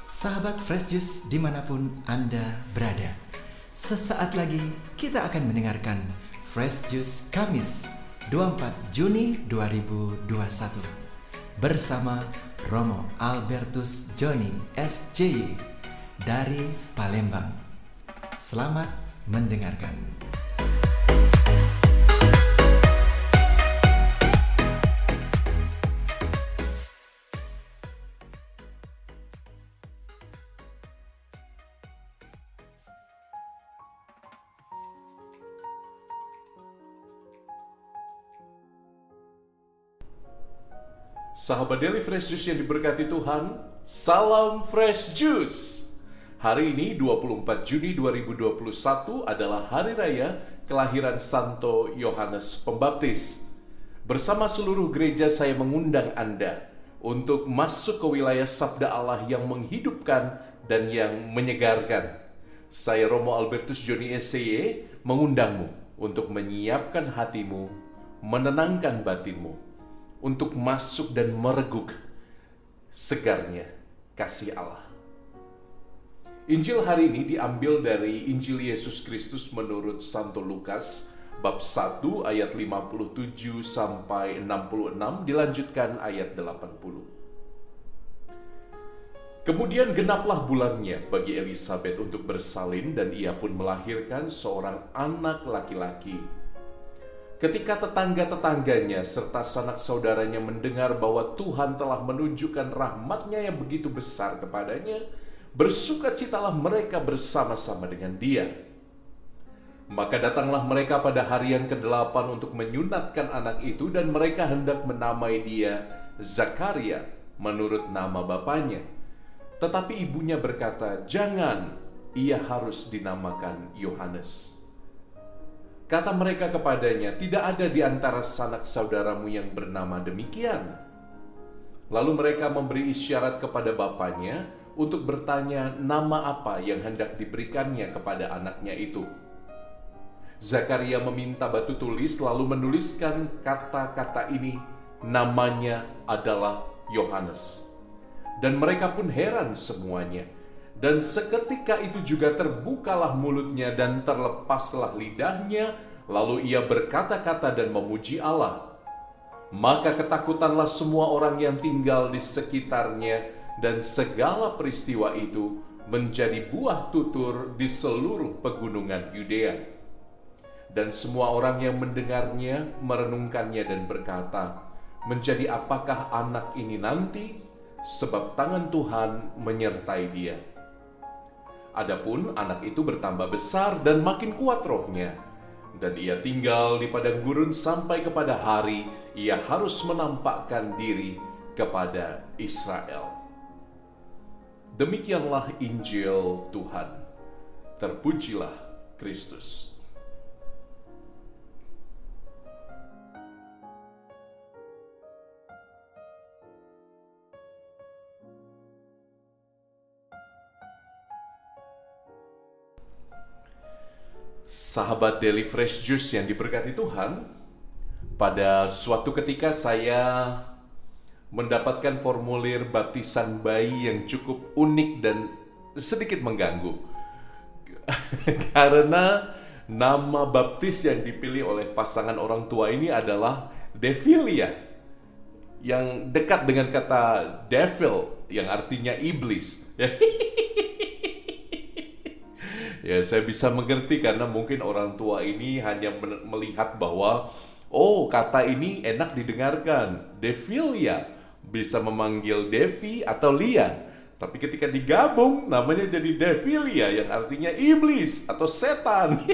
Sahabat Fresh Juice dimanapun Anda berada, sesaat lagi kita akan mendengarkan Fresh Juice Kamis 24 Juni 2021 bersama Romo Albertus Joni SJ dari Palembang. Selamat mendengarkan. Sahabat Daily Fresh Juice yang diberkati Tuhan, salam Fresh Juice. Hari ini 24 Juni 2021 adalah hari raya kelahiran Santo Yohanes Pembaptis. Bersama seluruh gereja saya mengundang Anda untuk masuk ke wilayah sabda Allah yang menghidupkan dan yang menyegarkan. Saya Romo Albertus Joni SJ mengundangmu untuk menyiapkan hatimu, menenangkan batinmu, untuk masuk dan mereguk segarnya kasih Allah. Injil hari ini diambil dari Injil Yesus Kristus menurut Santo Lukas bab 1 ayat 57 sampai 66, dilanjutkan ayat 80. Kemudian genaplah bulannya bagi Elisabet untuk bersalin dan ia pun melahirkan seorang anak laki-laki. Ketika tetangga-tetangganya serta sanak saudaranya mendengar bahwa Tuhan telah menunjukkan rahmat-Nya yang begitu besar kepadanya, bersukacitalah mereka bersama-sama dengan dia. Maka datanglah mereka pada hari yang ke-8 untuk menyunatkan anak itu, dan mereka hendak menamai dia Zakaria menurut nama bapaknya. Tetapi ibunya berkata, "Jangan, ia harus dinamakan Yohanes." Kata mereka kepadanya, "Tidak ada di antara sanak saudaramu yang bernama demikian." Lalu mereka memberi isyarat kepada bapaknya untuk bertanya nama apa yang hendak diberikannya kepada anaknya itu. Zakaria meminta batu tulis lalu menuliskan kata-kata ini, "Namanya adalah Yohanes." Dan mereka pun heran semuanya. Dan seketika itu juga terbukalah mulutnya dan terlepaslah lidahnya, lalu ia berkata-kata dan memuji Allah. Maka ketakutanlah semua orang yang tinggal di sekitarnya, dan segala peristiwa itu menjadi buah tutur di seluruh pegunungan Yudea. Dan semua orang yang mendengarnya merenungkannya dan berkata, "Menjadi apakah anak ini nanti? Sebab tangan Tuhan menyertai dia." Adapun anak itu bertambah besar dan makin kuat rohnya, dan ia tinggal di padang gurun sampai kepada hari ia harus menampakkan diri kepada Israel. Demikianlah Injil Tuhan. Terpujilah Kristus. Sahabat Daily Fresh Juice yang diberkati Tuhan, pada suatu ketika saya mendapatkan formulir baptisan bayi yang cukup unik dan sedikit mengganggu. Karena nama baptis yang dipilih oleh pasangan orang tua ini adalah Devilia, yang dekat dengan kata devil yang artinya iblis. Ya, saya bisa mengerti karena mungkin orang tua ini hanya melihat bahwa kata ini enak didengarkan. Devilia bisa memanggil Devi atau Lia. Tapi ketika digabung namanya jadi Devilia yang artinya iblis atau setan.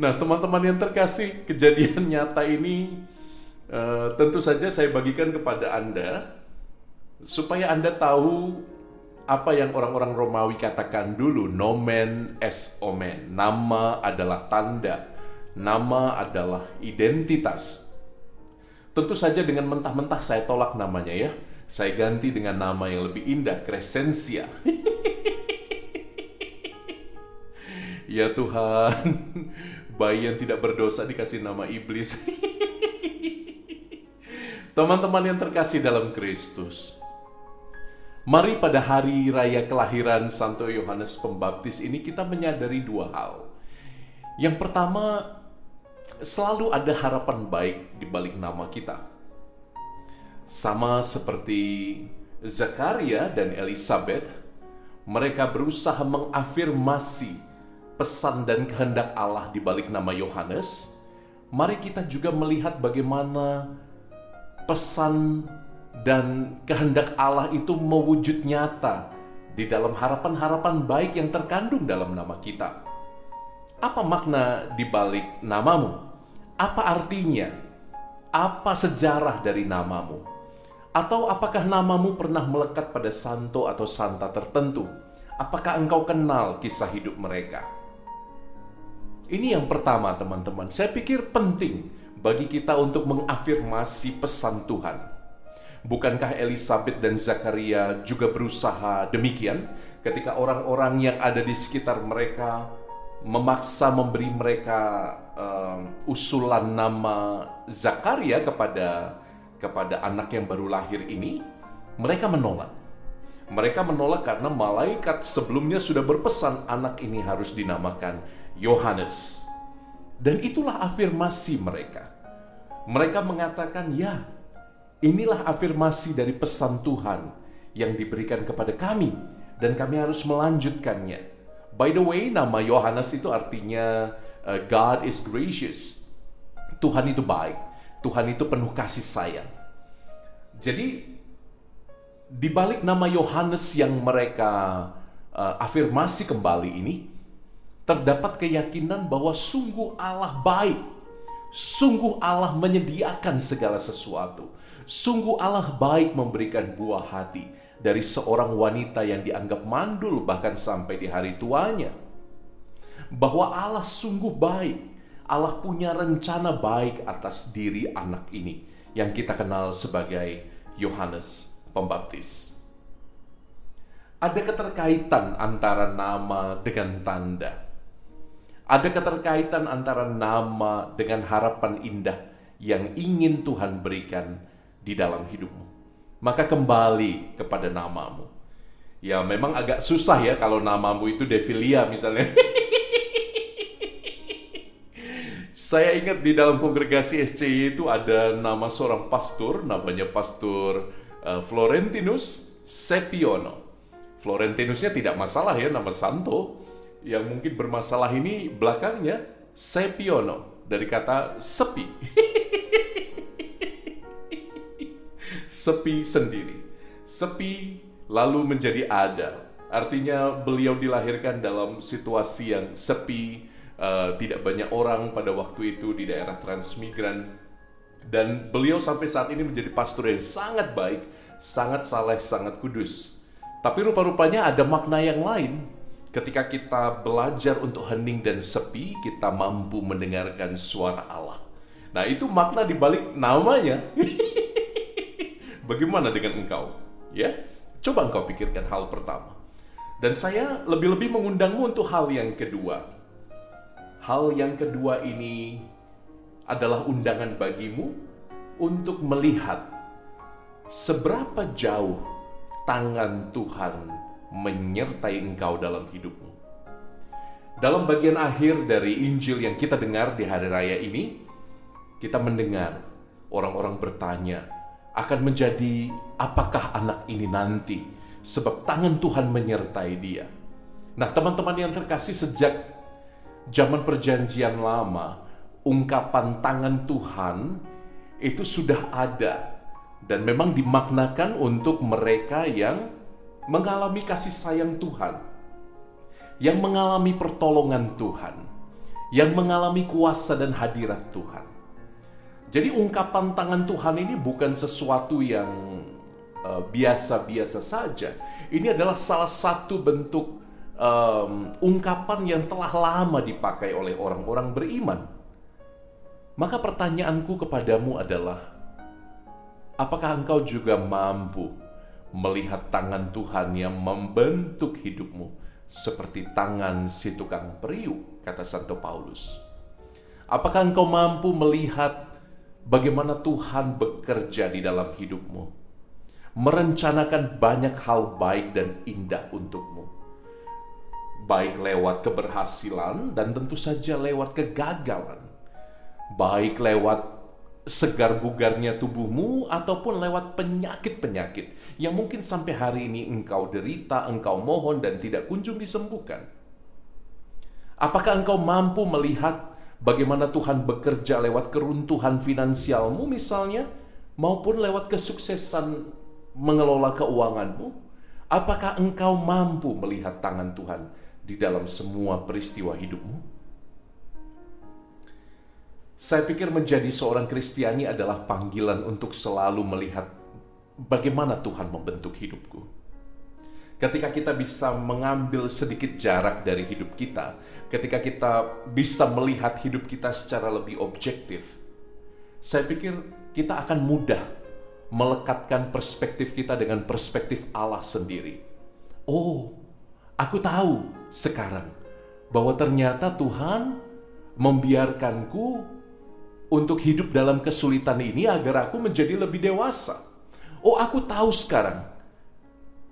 Nah, teman-teman yang terkasih, kejadian nyata ini tentu saja saya bagikan kepada Anda supaya Anda tahu apa yang orang-orang Romawi katakan dulu, nomen est omen. Nama adalah tanda, nama adalah identitas. Tentu saja dengan mentah-mentah saya tolak namanya ya. Saya ganti dengan nama yang lebih indah, Crescentia. Ya Tuhan, bayi yang tidak berdosa dikasih nama iblis. Teman-teman yang terkasih dalam Kristus, Mari pada hari raya kelahiran Santo Yohanes Pembaptis ini kita menyadari dua hal. Yang pertama, selalu ada harapan baik di balik nama kita. Sama seperti Zakaria dan Elizabeth, mereka berusaha mengafirmasi pesan dan kehendak Allah di balik nama Yohanes. Mari kita juga melihat bagaimana pesan dan kehendak Allah itu mewujud nyata di dalam harapan-harapan baik yang terkandung dalam nama kita. Apa makna di balik namamu? Apa artinya? Apa sejarah dari namamu? Atau apakah namamu pernah melekat pada santo atau santa tertentu? Apakah engkau kenal kisah hidup mereka? Ini yang pertama, teman-teman. Saya pikir penting bagi kita untuk mengafirmasi pesan Tuhan. Bukankah Elizabeth dan Zakaria juga berusaha demikian ketika orang-orang yang ada di sekitar mereka memaksa memberi mereka usulan nama Zakaria kepada anak yang baru lahir ini? Mereka menolak. Mereka menolak karena malaikat sebelumnya sudah berpesan anak ini harus dinamakan Yohanes. Dan itulah afirmasi mereka. Mereka mengatakan, ya, inilah afirmasi dari pesan Tuhan yang diberikan kepada kami, dan kami harus melanjutkannya. By the way, nama Yohanes itu artinya God is gracious. Tuhan itu baik. Tuhan itu penuh kasih sayang. Jadi, di balik nama Yohanes yang mereka afirmasi kembali ini, terdapat keyakinan bahwa sungguh Allah baik. Sungguh Allah menyediakan segala sesuatu. Sungguh Allah baik memberikan buah hati dari seorang wanita yang dianggap mandul bahkan sampai di hari tuanya. Bahwa Allah sungguh baik. Allah punya rencana baik atas diri anak ini yang kita kenal sebagai Yohanes Pembaptis. Ada keterkaitan antara nama dengan tanda. Ada keterkaitan antara nama dengan harapan indah yang ingin Tuhan berikan di dalam hidupmu. Maka kembali kepada namamu. Ya memang agak susah ya kalau namamu itu Devilia misalnya. Saya ingat di dalam kongregasi SCY itu ada nama seorang pastor, namanya Pastor Florentinus Sepiono. Florentinusnya tidak masalah ya, nama santo. Yang mungkin bermasalah ini belakangnya Sepiono, dari kata sepi. Sepi sendiri. Sepi lalu menjadi ada. Artinya beliau dilahirkan dalam situasi yang sepi, tidak banyak orang pada waktu itu di daerah transmigran. Dan beliau sampai saat ini menjadi pastor yang sangat baik, sangat saleh, sangat kudus. Tapi rupa-rupanya ada makna yang lain. Ketika kita belajar untuk hening dan sepi, kita mampu mendengarkan suara Allah. Nah, itu makna di balik namanya. Bagaimana dengan engkau? Ya, coba engkau pikirkan hal pertama. Dan saya lebih-lebih mengundangmu untuk hal yang kedua. Hal yang kedua ini adalah undangan bagimu untuk melihat seberapa jauh tangan Tuhan menyertai engkau dalam hidupmu. Dalam bagian akhir dari Injil yang kita dengar di hari raya ini, kita mendengar orang-orang bertanya, akan menjadi apakah anak ini nanti, sebab tangan Tuhan menyertai dia. Nah, teman-teman yang terkasih, sejak zaman perjanjian lama, ungkapan tangan Tuhan itu sudah ada dan memang dimaknakan untuk mereka yang mengalami kasih sayang Tuhan, yang mengalami pertolongan Tuhan, yang mengalami kuasa dan hadirat Tuhan. Jadi ungkapan tangan Tuhan ini bukan sesuatu yang biasa-biasa saja. Ini adalah salah satu bentuk ungkapan yang telah lama dipakai oleh orang-orang beriman. Maka pertanyaanku kepadamu adalah, apakah engkau juga mampu melihat tangan Tuhan yang membentuk hidupmu seperti tangan si tukang periuk, kata Santo Paulus? Apakah engkau mampu melihat bagaimana Tuhan bekerja di dalam hidupmu? merencanakan banyak hal baik dan indah untukmu. Baik lewat keberhasilan dan tentu saja lewat kegagalan. Baik lewat segar bugarnya tubuhmu ataupun lewat penyakit-penyakit yang mungkin sampai hari ini engkau derita, engkau mohon dan tidak kunjung disembuhkan. Apakah engkau mampu melihat bagaimana Tuhan bekerja lewat keruntuhan finansialmu misalnya, maupun lewat kesuksesan mengelola keuanganmu? Apakah engkau mampu melihat tangan Tuhan di dalam semua peristiwa hidupmu? Saya pikir menjadi seorang Kristiani adalah panggilan untuk selalu melihat bagaimana Tuhan membentuk hidupku. Ketika kita bisa mengambil sedikit jarak dari hidup kita, ketika kita bisa melihat hidup kita secara lebih objektif, saya pikir kita akan mudah melekatkan perspektif kita dengan perspektif Allah sendiri. Oh, aku tahu sekarang bahwa ternyata Tuhan membiarkanku untuk hidup dalam kesulitan ini agar aku menjadi lebih dewasa. Oh, aku tahu sekarang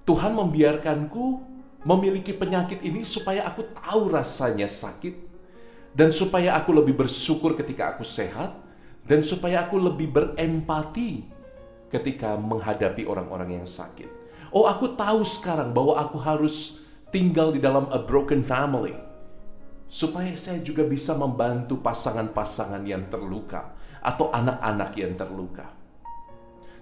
Tuhan membiarkanku memiliki penyakit ini supaya aku tahu rasanya sakit, dan supaya aku lebih bersyukur ketika aku sehat, dan supaya aku lebih berempati ketika menghadapi orang-orang yang sakit. Oh, aku tahu sekarang bahwa aku harus tinggal di dalam a broken family, supaya saya juga bisa membantu pasangan-pasangan yang terluka atau anak-anak yang terluka.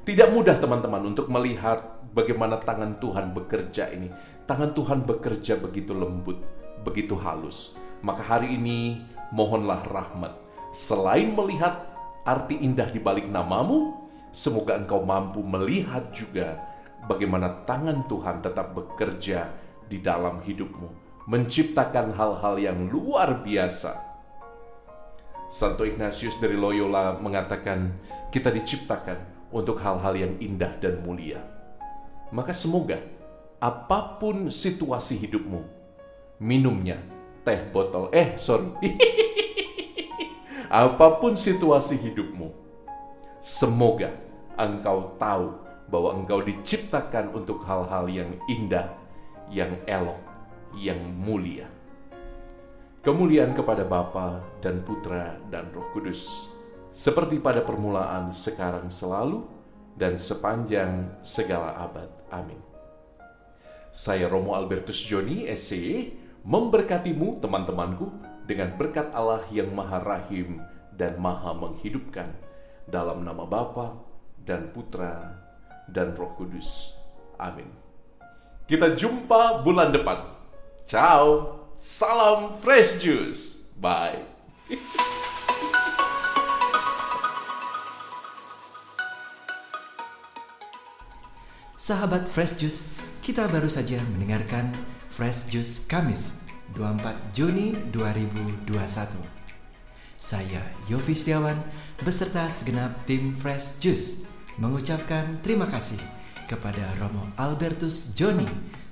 Tidak mudah teman-teman untuk melihat bagaimana tangan Tuhan bekerja ini. Tangan Tuhan bekerja begitu lembut, begitu halus. Maka hari ini mohonlah rahmat. Selain melihat arti indah di balik namamu, semoga engkau mampu melihat juga bagaimana tangan Tuhan tetap bekerja di dalam hidupmu, menciptakan hal-hal yang luar biasa. Santo Ignatius dari Loyola mengatakan, kita diciptakan untuk hal-hal yang indah dan mulia. Maka semoga apapun situasi hidupmu, minumnya teh botol, apapun situasi hidupmu, semoga engkau tahu bahwa engkau diciptakan untuk hal-hal yang indah, yang elok, yang mulia. Kemuliaan kepada Bapa dan Putra dan Roh Kudus, seperti pada permulaan, sekarang, selalu, dan sepanjang segala abad. Amin. Saya Romo Albertus Joni, SC, memberkatimu teman-temanku dengan berkat Allah yang Maha Rahim dan Maha Menghidupkan, dalam nama Bapa dan Putra dan Roh Kudus. Amin. Kita jumpa bulan depan. Ciao. Salam Fresh Juice. Bye. Sahabat Fresh Juice, kita baru saja mendengarkan Fresh Juice Kamis 24 Juni 2021. Saya Yofi Setiawan beserta segenap tim Fresh Juice mengucapkan terima kasih kepada Romo Albertus Joni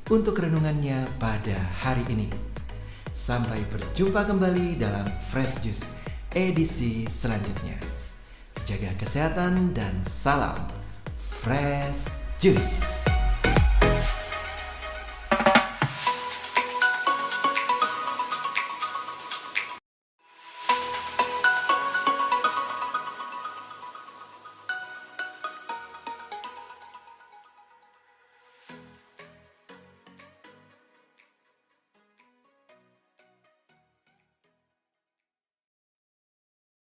untuk renungannya pada hari ini. Sampai berjumpa kembali dalam Fresh Juice edisi selanjutnya. Jaga kesehatan dan salam Fresh Juice.